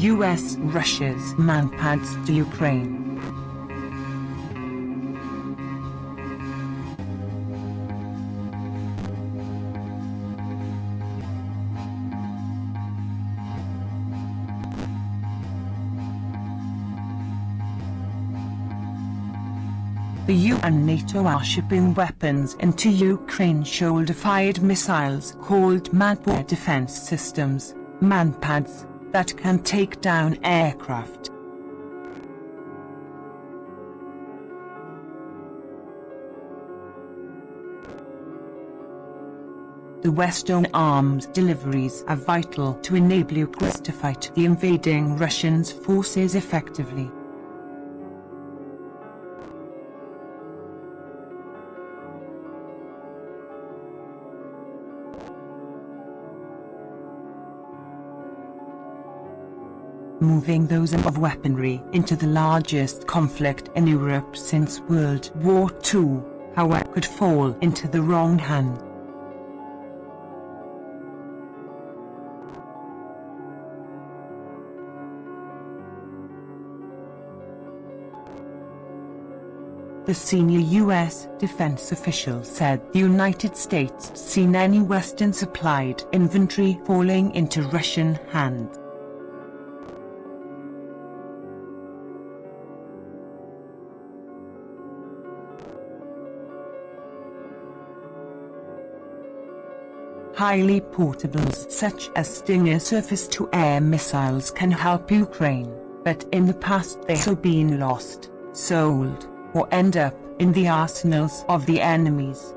US rushes manpads to Ukraine. The EU and NATO are shipping weapons into Ukraine, shoulder-fired missiles called manpads defense systems, manpads, that can take down aircraft. The Western arms deliveries are vital to enable Ukraine to fight the invading Russian forces effectively. Moving those of weaponry into the largest conflict in Europe since World War II, however, could fall into the wrong hand. The senior U.S. defense official said the United States seen any Western-supplied inventory falling into Russian hands. Highly portables such as Stinger surface-to-air missiles can help Ukraine, but in the past they have been lost, sold, or end up in the arsenals of the enemies.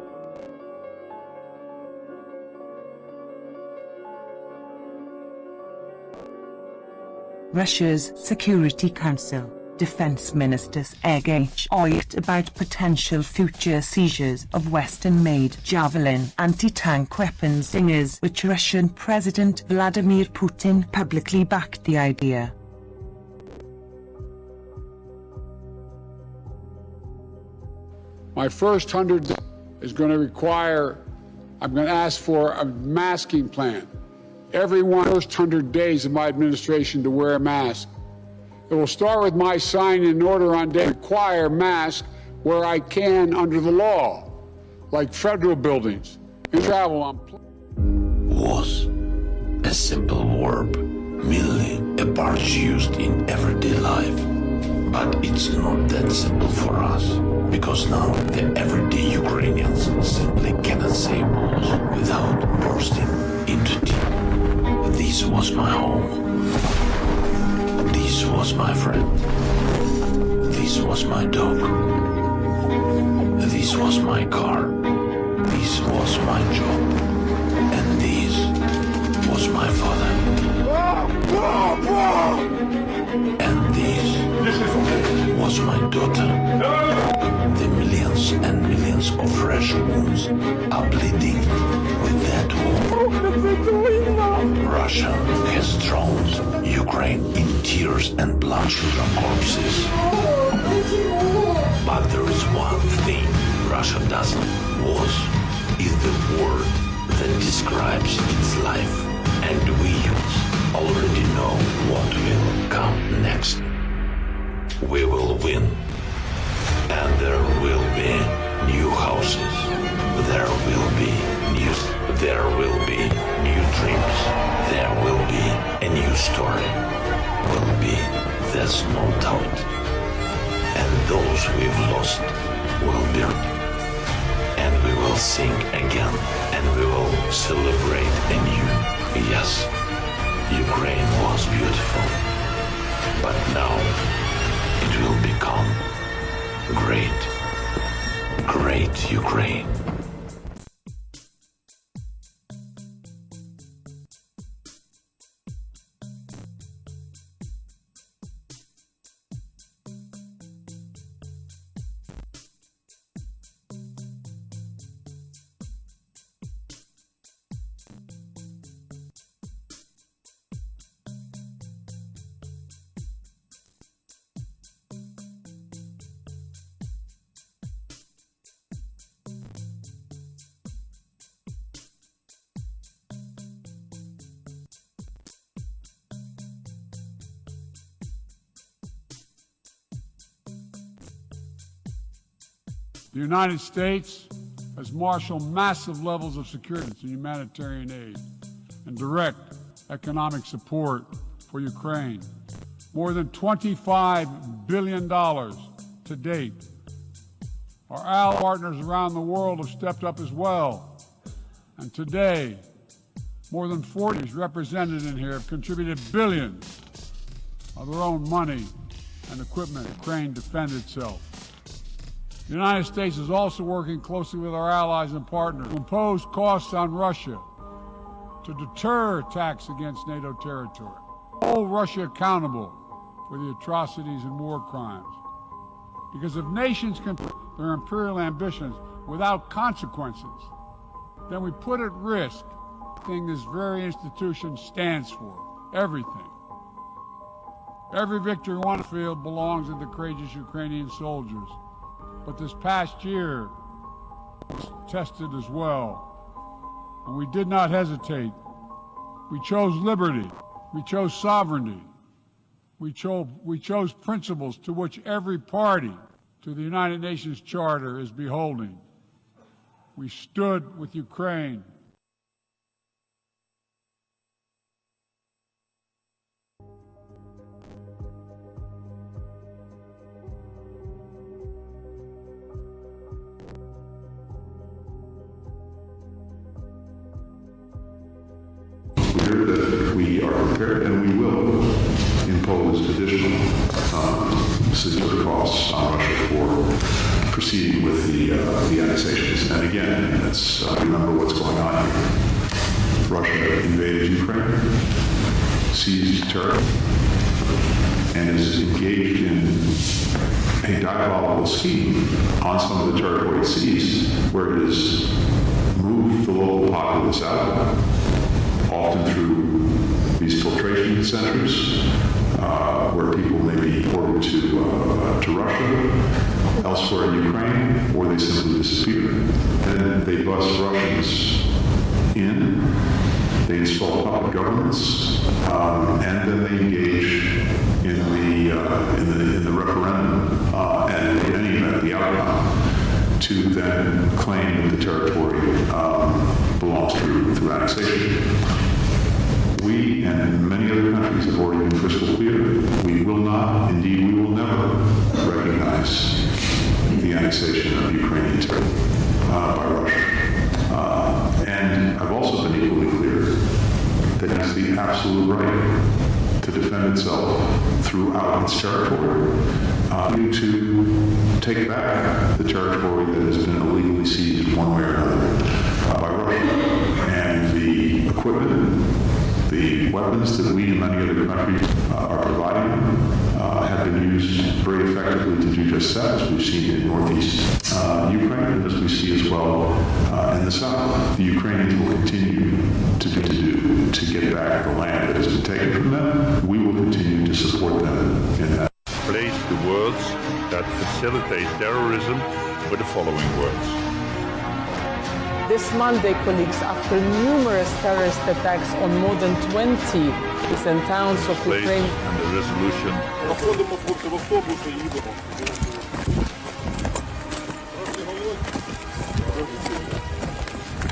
Russia's Security Council defense minister Sergei about potential future seizures of Western-made Javelin anti-tank weapon Stingers, which Russian President Vladimir Putin publicly backed the idea. My first 100 days is going to require, I'm going to ask for a masking plan. Everyone first 100 days of my administration to wear a mask. It will start with my signing an order on day require masks where I can under the law, like federal buildings, and travel on Was a simple verb, merely a part used in everyday life. But it's not that simple for us, because now the everyday Ukrainians simply cannot say was without bursting into tears. This was my home. This was my friend. This was my dog. This was my car. This was my job. And this was my father. And this was my daughter. The millions and millions of fresh wounds are bleeding with that wound. Russia has drowned Ukraine in tears and bloodshed on corpses. But there is one thing Russia doesn't. Was is the word that describes its life, and we already know what will come next. We will win, and there will be new houses. There will be new dreams. There will be a new story. Will be, there's no doubt. And those we've lost will be, and we will sing again, and we will celebrate anew. Yes, Ukraine was beautiful, but now it will become great, great Ukraine. The United States has marshaled massive levels of security and humanitarian aid and direct economic support for Ukraine. More than $25 billion to date. Our ally partners around the world have stepped up as well. And today, more than 40 represented in here have contributed billions of their own money and equipment to Ukraine defend itself. The United States is also working closely with our allies and partners to impose costs on Russia to deter attacks against NATO territory, hold Russia accountable for the atrocities and war crimes. Because if nations can put their imperial ambitions without consequences, then we put at risk the thing this very institution stands for, everything. Every victory won on the field belongs to the courageous Ukrainian soldiers. But this past year was tested as well. And we did not hesitate. We chose liberty. We chose sovereignty. We chose principles to which every party to the United Nations Charter is beholding. We stood with Ukraine. Clear that we are prepared and we will impose additional severe costs on Russia for proceeding with the annexations. And again, let's remember what's going on here. Russia invaded Ukraine, seized territory, and is engaged in a diabolical scheme on some of the territory it seized, where it has moved the local populace out, often through these filtration centers, where people may be deported to Russia, elsewhere in Ukraine, or they simply disappear. Then they bust Russians in, they install puppet governments, and then they engage in the referendum, and in any event, the outcome, to then claim that the territory belongs through annexation. We and many other countries have already been crystal clear. We will not, indeed we will never, recognize the annexation of Ukrainian territory by Russia. And I've also been equally clear that it has the absolute right to defend itself throughout its territory, to take back the territory that has been illegally seized one way or another by Russia. And the equipment, the weapons that we and many other countries are providing have been used very effectively to do just that, as we've seen in northeast Ukraine, and as we see as well in the south. The Ukrainians will continue to get back the land that has been taken from them. We will continue to support them in that. Replace the words that facilitate terrorism with the following words. This Monday, colleagues, after numerous terrorist attacks on more than 20 cities and towns of Place Ukraine, and the resolution.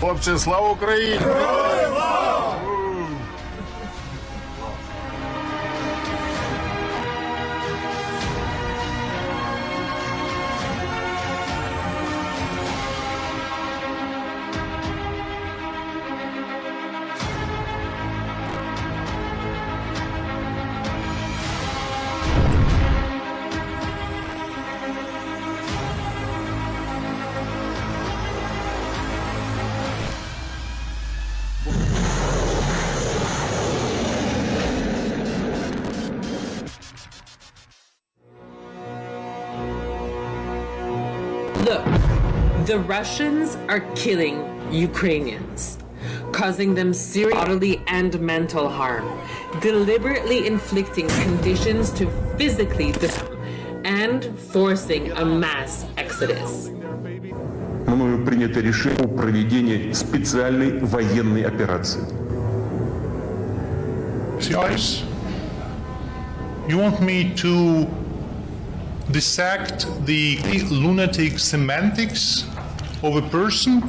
Хлопці, слава Україні! Look, the Russians are killing Ukrainians, causing them serious bodily and mental harm, deliberately inflicting conditions to physically disarm, and forcing a mass exodus. Мною принято решение о проведении специальной военной операции. See, Ice, you want me to dissect the lunatic semantics of a person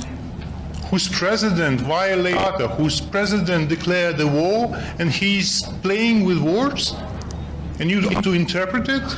whose president violated, whose president declared a war, and he's playing with words, and you need to interpret it?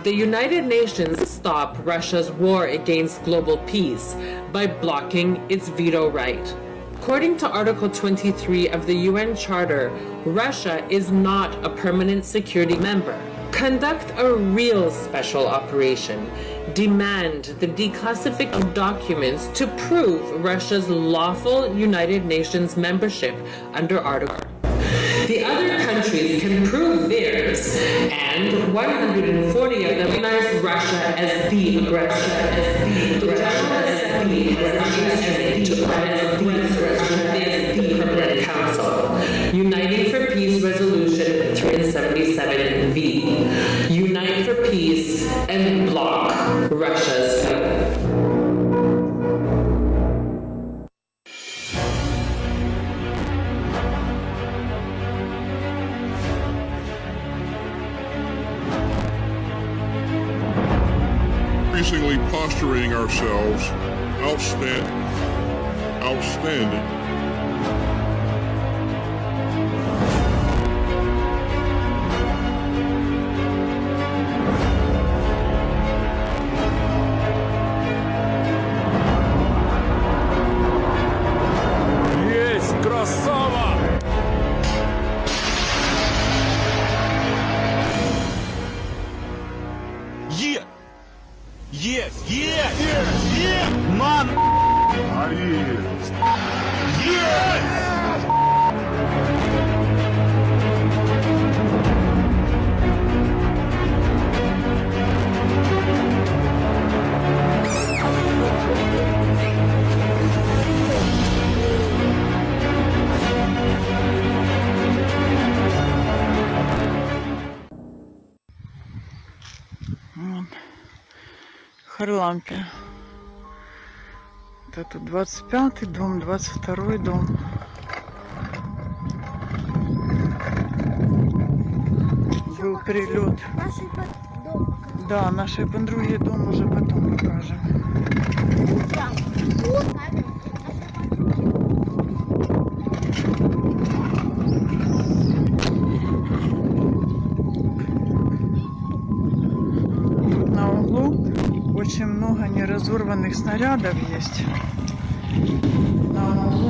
The United Nations stopped Russia's war against global peace by blocking its veto right. According to Article 23 of the UN Charter, Russia is not a permanent security member. Conduct a real special operation. Demand the declassification of documents to prove Russia's lawful United Nations membership under Article. The other countries can prove theirs, and 140 of them recognize Russia as the aggressor, the Permanent Council, Uniting for Peace Resolution 377V. Unite for peace and block Russia's failure. Increasingly posturing ourselves outstanding. Есть, красава! Есть! Ман! Есть! Харлампе. Это тут 25-й дом, 22-й дом. Был прилет. Да, нашей подруге дом уже потом покажем. На углу очень много неразорванных снарядов есть. На углу